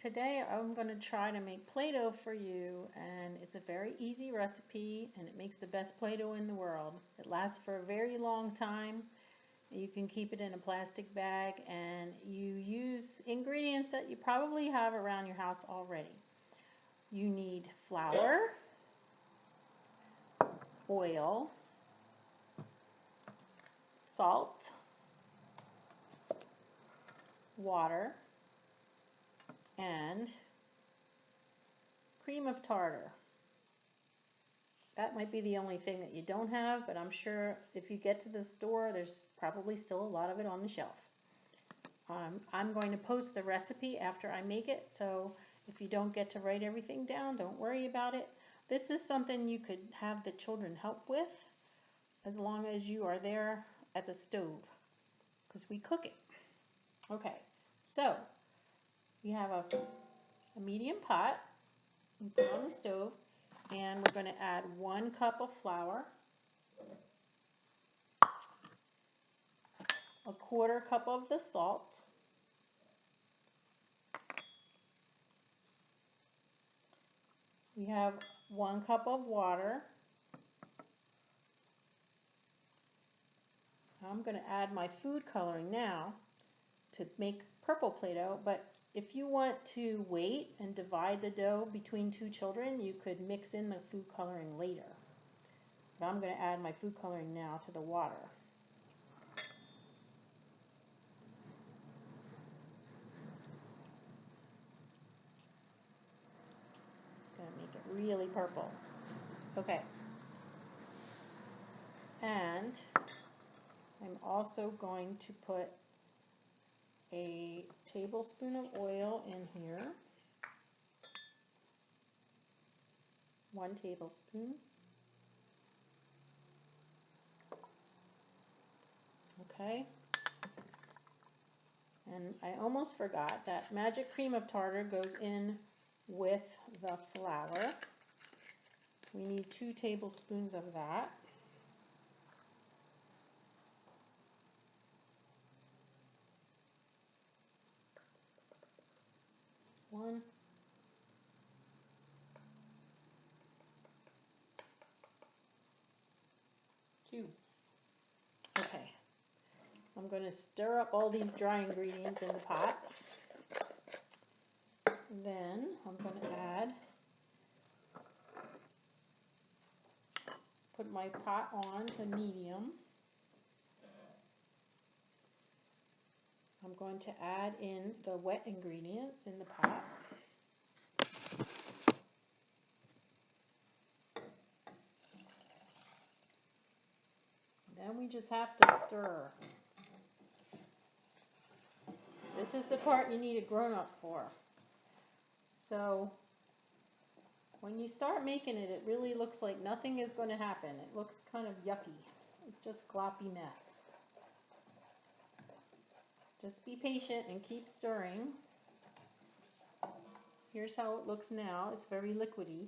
Today I'm going to try to make Play-Doh for you, and it's a very easy recipe and it makes the best Play-Doh in the world. It lasts for a very long time. You can keep it in a plastic bag and you use ingredients that you probably have around your house already. You need flour, oil, salt, water, and cream of tartar. That might be the only thing that you don't have, but I'm sure if you get to the store, there's probably still a lot of it on the shelf. I'm going to post the recipe after I make it, so if you don't get to write everything down, don't worry about it. This is something you could have the children help with as long as you are there at the stove, because we cook it. Okay, so we have a medium pot we put on the stove, and we're going to add 1 cup of flour, 1/4 cup of the salt, we have 1 cup of water. I'm going to add my food coloring now to make purple Play-Doh, but if you want to wait and divide the dough between 2 children, you could mix in the food coloring later. But I'm going to add my food coloring now to the water. Going to make it really purple. Okay. And I'm also going to put a tablespoon of oil in here. 1 tablespoon. Okay. And I almost forgot that magic cream of tartar goes in with the flour. We need 2 tablespoons of that. One. 2. Okay. I'm going to stir up all these dry ingredients in the pot. Then I'm going to put my pot on to medium. I'm going to add in the wet ingredients in the pot. Then we just have to stir. This is the part you need a grown-up for. So when you start making it, it really looks like nothing is going to happen. It looks kind of yucky. It's just gloppy mess. Just be patient and keep stirring. Here's how it looks now. It's very liquidy.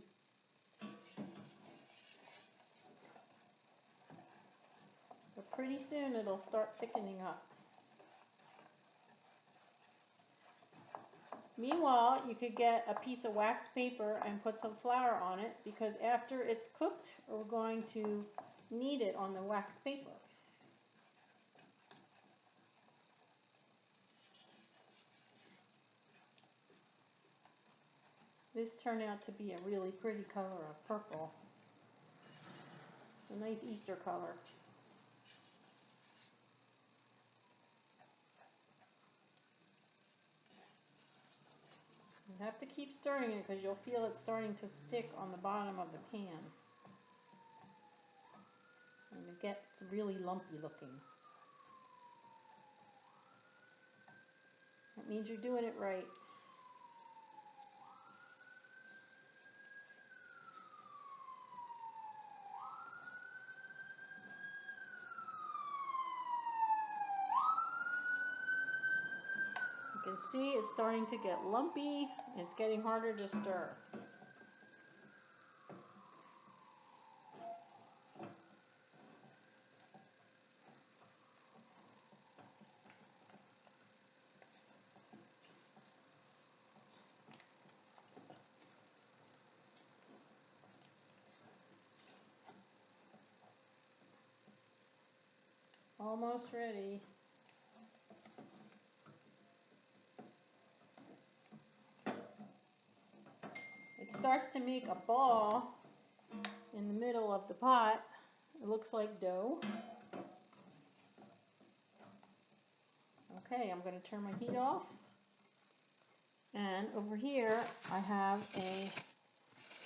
But pretty soon it'll start thickening up. Meanwhile, you could get a piece of wax paper and put some flour on it, because after it's cooked, we're going to knead it on the wax paper. This turned out to be a really pretty color of purple. It's a nice Easter color. You have to keep stirring it because you'll feel it starting to stick on the bottom of the pan. And it gets really lumpy looking. That means you're doing it right. You can see it's starting to get lumpy. It's getting harder to stir. Almost ready. It starts to make a ball in the middle of the pot. It looks like dough. Okay, I'm going to turn my heat off. And over here I have a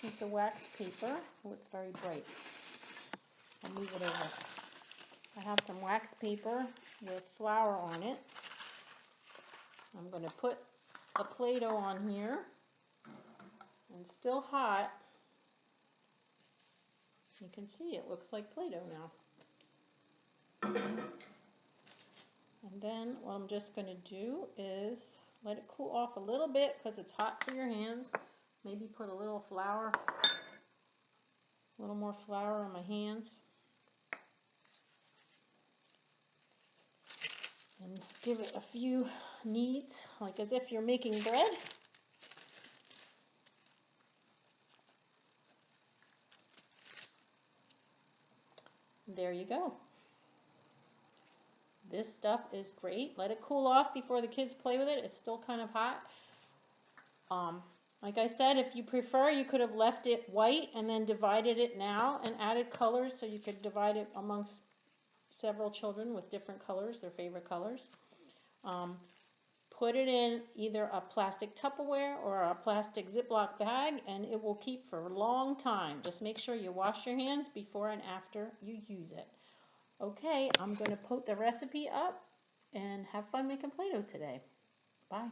piece of wax paper. Oh, it's very bright. I'll move it over. I have some wax paper with flour on it. I'm going to put a Play-Doh on here. And it's still hot. You can see it looks like Play-Doh now. And then what I'm just going to do is let it cool off a little bit because it's hot for your hands. Maybe put a little flour, a little more flour on my hands. And give it a few kneads, like as if you're making bread. There you go. This stuff is great. Let it cool off before the kids play with it. It's still kind of hot. Like I said, if you prefer, you could have left it white and then divided it now and added colors so you could divide it amongst several children with different colors, their favorite colors. Put it in either a plastic Tupperware or a plastic Ziploc bag and it will keep for a long time. Just make sure you wash your hands before and after you use it. Okay, I'm going to put the recipe up and have fun making Play-Doh today. Bye.